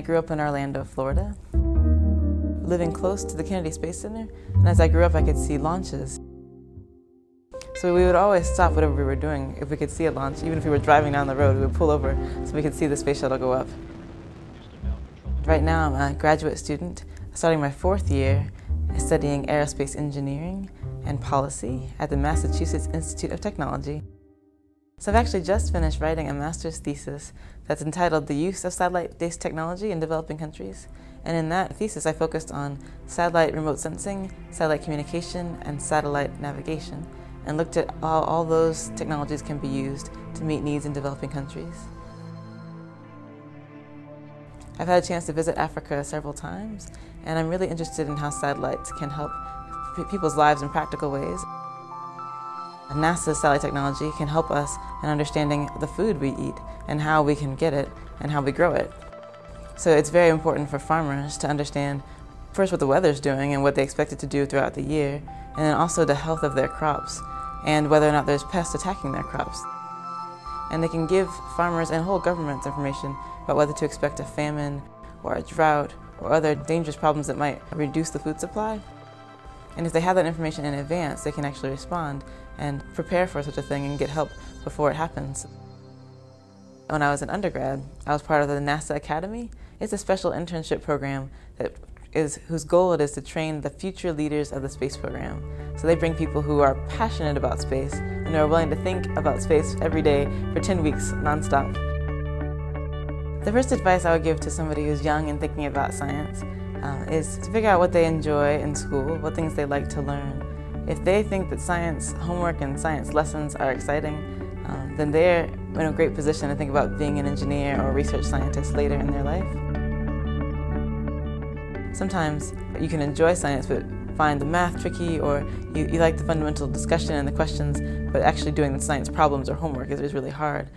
grew up in Orlando, Florida, living close to the Kennedy Space Center, and as I grew up I could see launches. So we would always stop whatever we were doing if we could see a launch. Even if we were driving down the road, we would pull over so we could see the space shuttle go up. Right now I'm a graduate student, starting my 4th year, studying aerospace engineering and policy at the Massachusetts Institute of Technology. So I've actually just finished writing a master's thesis that's entitled The Use of Satellite-Based Technology in Developing Countries. And in that thesis I focused on satellite remote sensing, satellite communication, and satellite navigation, and looked at how all those technologies can be used to meet needs in developing countries. I've had a chance to visit Africa several times, and I'm really interested in how satellites can help people's lives in practical ways. NASA's satellite technology can help us in understanding the food we eat and how we can get it and how we grow it. So it's very important for farmers to understand first what the weather's doing and what they expect it to do throughout the year, and then also the health of their crops and whether or not there's pests attacking their crops. And they can give farmers and whole governments information about whether to expect a famine or a drought or other dangerous problems that might reduce the food supply. And if they have that information in advance, they can actually respond and prepare for such a thing and get help before it happens. When I was an undergrad, I was part of the NASA Academy. It's a special internship program whose goal it is to train the future leaders of the space program. So they bring people who are passionate about space and who are willing to think about space every day for 10 weeks nonstop. The first advice I would give to somebody who's young and thinking about science is to figure out what they enjoy in school, what things they like to learn. If they think that science homework and science lessons are exciting, then they're in a great position to think about being an engineer or a research scientist later in their life. Sometimes you can enjoy science but find the math tricky, or you like the fundamental discussion and the questions, but actually doing the science problems or homework is really hard.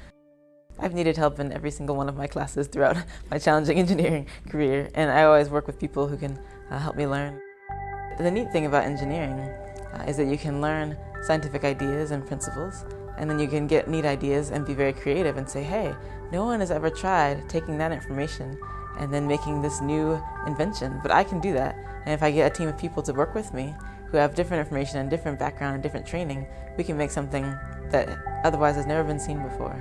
I've needed help in every single one of my classes throughout my challenging engineering career, and I always work with people who can help me learn. The neat thing about engineering is that you can learn scientific ideas and principles, and then you can get neat ideas and be very creative and say, hey, no one has ever tried taking that information and then making this new invention, but I can do that. And if I get a team of people to work with me who have different information and different background and different training, we can make something that otherwise has never been seen before.